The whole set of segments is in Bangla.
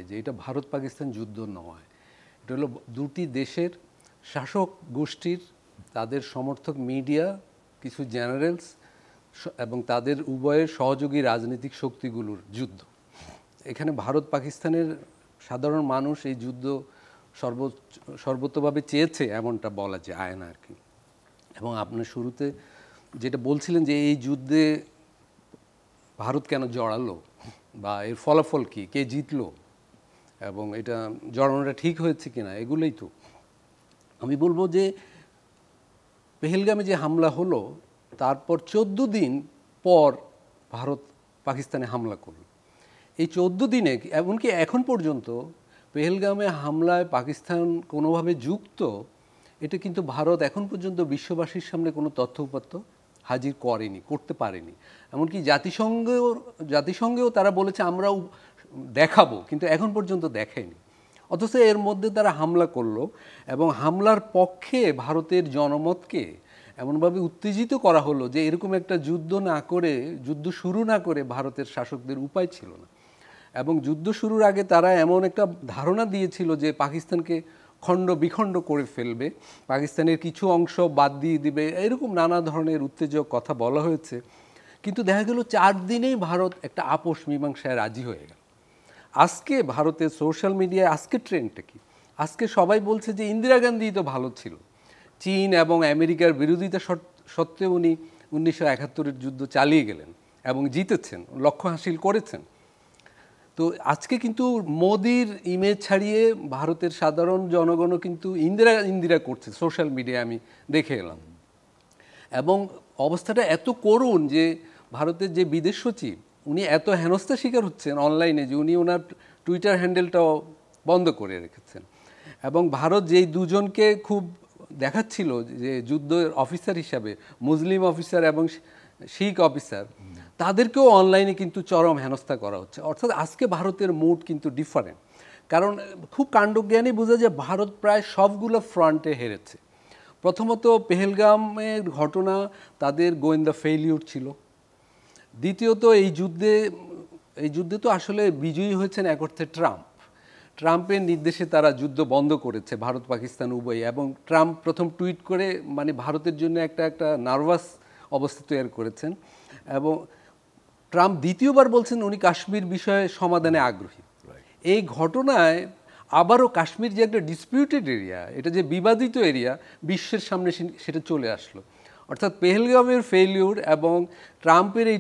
যে এটা ভারত পাকিস্তান যুদ্ধ নয়, এটা হলো দুটি দেশের শাসক গোষ্ঠীর, তাদের সমর্থক মিডিয়া, কিছু জেনারেলস এবং তাদের উভয়ের সহযোগী রাজনৈতিক শক্তিগুলোর যুদ্ধ। এখানে ভারত পাকিস্তানের সাধারণ মানুষ এই যুদ্ধ সর্বতভাবে চেয়েছে এমনটা বলা যায় না আর কি। এবং আপনার শুরুতে যেটা বলছিলেন যে এই যুদ্ধে ভারত কেন জড়ালো বা এর ফলাফল কি, কে জিতলো এবং এটা জড়ানোটা ঠিক হয়েছে কিনা, এগুলোই তো। আমি বলবো যে পেহেলগামে যে হামলা হলো তারপর 14 দিন পর ভারত পাকিস্তানে হামলা করল। এই 14 দিনে এমনকি এখন পর্যন্ত পেহেলগামে হামলায় পাকিস্তান কোনোভাবে যুক্ত, এটা কিন্তু ভারত এখন পর্যন্ত বিশ্ববাসীর সামনে কোনো তথ্য উপাত্ত হাজির করেনি, করতে পারেনি। এমনকি জাতিসংঘেও তারা বলেছে আমরাও দেখাবো, কিন্তু এখন পর্যন্ত দেখায়নি। অথচ এর মধ্যে তারা হামলা করলো এবং হামলার পক্ষে ভারতের জনমতকে এমনভাবে উত্তেজিত করা হলো যে এরকম একটা যুদ্ধ শুরু না করে ভারতের শাসকদের উপায় ছিল না। এবং যুদ্ধ শুরুর আগে তারা এমন একটা ধারণা দিয়েছিল যে পাকিস্তানকে খণ্ড বিখণ্ড করে ফেলবে, পাকিস্তানের কিছু অংশ বাদ দিয়ে দিবে, এরকম নানা ধরনের উত্তেজক কথা বলা হয়েছে। কিন্তু দেখা গেল 4 দিনেই ভারত একটা আপোষ মীমাংসায় রাজি হয়ে গেল। আজকে ভারতের সোশ্যাল মিডিয়ায় আজকে ট্রেন্ডটা কি, আজকে সবাই বলছে যে ইন্দিরা গান্ধী তো ভালো ছিল, চীন এবং আমেরিকার বিরোধিতা সত্ত্বেও উনি 1971-এর যুদ্ধ চালিয়ে গেলেন এবং জিতেছেন, লক্ষ্য হাসিল করেছেন। তো আজকে কিন্তু মোদির ইমেজ ছাড়িয়ে ভারতের সাধারণ জনগণও কিন্তু ইন্দিরা করছে সোশ্যাল মিডিয়ায়, আমি দেখে এলাম। এবং অবস্থাটা এত করুণ যে ভারতের যে বিদেশ সচিব উনি এত হেনস্থা শিকার হচ্ছেন অনলাইনে যে উনি ওনার টুইটার হ্যান্ডেলটাও বন্ধ করে রেখেছেন। এবং ভারত যেই দুজনকে খুব দেখাচ্ছিল যে যুদ্ধের অফিসার হিসাবে, মুসলিম অফিসার এবং শিখ অফিসার, তাদেরকেও অনলাইনে কিন্তু চরম হেনস্থা করা হচ্ছে। অর্থাৎ আজকে ভারতের মুড কিন্তু ডিফারেন্ট। কারণ খুব কাণ্ডজ্ঞানী বোঝা যায় ভারত প্রায় সবগুলো ফ্রন্টে হেরেছে। প্রথমত পেহেলগামের ঘটনা তাদের গোয়েন্দা ফেইলিউর ছিল। দ্বিতীয়ত এই যুদ্ধে তো আসলে বিজয়ী হয়েছেন এক অর্থে ট্রাম্পের নির্দেশে তারা যুদ্ধ বন্ধ করেছে ভারত পাকিস্তান উভয়। এবং ট্রাম্প প্রথম টুইট করে মানে ভারতের জন্য একটা নার্ভাস অবস্থা তৈরি করেছেন। এবং ট্রাম্প দ্বিতীয়বার বলছেন উনি কাশ্মীর বিষয়ে সমাধানে আগ্রহী। এই ঘটনায় আবারও কাশ্মীর যে একটা ডিসপিউটেড এরিয়া, এটা যে বিবাদিত এরিয়া, বিশ্বের সামনে সেটা চলে আসলো। অর্থাৎ পেহেলগামের ফেইলিউর এবং ট্রাম্পের এই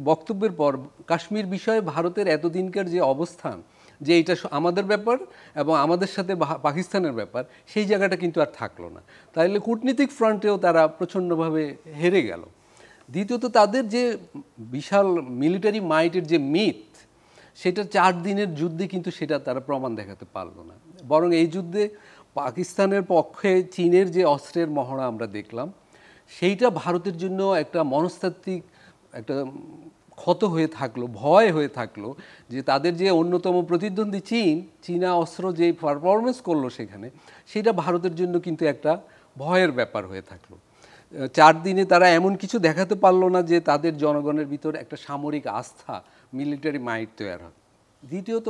বক্তব্যের পর কাশ্মীর বিষয়ে ভারতের এতদিনকার যে অবস্থান, যে এটা আমাদের ব্যাপার এবং আমাদের সাথে পাকিস্তানের ব্যাপার, সেই জায়গাটা কিন্তু আর থাকলো না। তাইলে কূটনীতিক ফ্রন্টেও তারা প্রচণ্ডভাবে হেরে গেল। দ্বিতীয়ত তাদের যে বিশাল মিলিটারি মাইটের যে মিথ, সেটা 4 দিনের যুদ্ধে কিন্তু সেটা তারা প্রমাণ দেখাতে পারলো না। বরং এই যুদ্ধে পাকিস্তানের পক্ষে চীনের যে অস্ত্রের মহড়া আমরা দেখলাম, সেইটা ভারতের জন্য একটা মনস্তাত্ত্বিক একটা ক্ষত হয়ে থাকলো, ভয় হয়ে থাকলো যে তাদের যে অন্যতম প্রতিদ্বন্দ্বী চীনা অস্ত্র যে পারফরমেন্স করলো সেখানে, সেটা ভারতের জন্য কিন্তু একটা ভয়ের ব্যাপার হয়ে থাকলো। 4 দিনে তারা এমন কিছু দেখাতে পারলো না যে তাদের জনগণের ভিতর একটা সামরিক আস্থা, মিলিটারি মাইট তৈরি হয়। দ্বিতীয়ত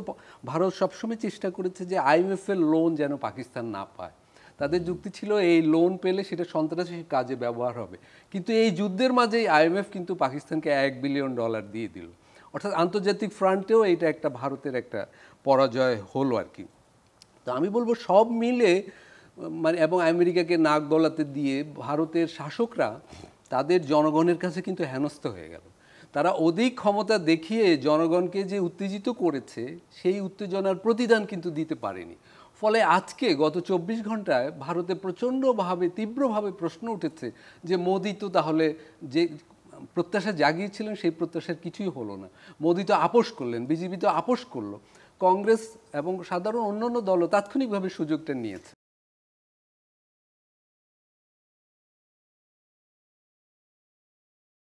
ভারত সবসময় চেষ্টা করেছে যে IMF-এর লোন যেন পাকিস্তান না পায়। তাদের যুক্তি ছিল এই লোন পেলে সেটা সন্ত্রাসী কাজে ব্যবহার হবে। কিন্তু এই যুদ্ধের মাঝেই IMF কিন্তু পাকিস্তানকে $1 বিলিয়ন দিয়ে দিল। অর্থাৎ আন্তর্জাতিক ফ্রন্টেও এটা একটা ভারতের একটা পরাজয় হলো আর কি। তো আমি বলবো সব মিলে মানে এবং আমেরিকাকে নাক গলাতে দিয়ে ভারতের শাসকরা তাদের জনগণের কাছে কিন্তু হেনস্থ হয়ে গেল। তারা অধিক ক্ষমতা দেখিয়ে জনগণকে যে উত্তেজিত করেছে, সেই উত্তেজনার প্রতিদান কিন্তু দিতে পারেনি। ফলে আজকে গত 24 ঘন্টায় ভারতে প্রচণ্ডভাবে তীব্রভাবে প্রশ্ন উঠেছে যে মোদি তো তাহলে যে প্রত্যাশা জাগিয়েছিলেন সেই প্রত্যাশার কিছুই হলো না। মোদি তো আপোষ করলেন, বিজেপি তো আপোষ করলো, কংগ্রেস এবং সাধারণ অন্যান্য দলও তাৎক্ষণিকভাবে সুযোগটা নিয়েছে।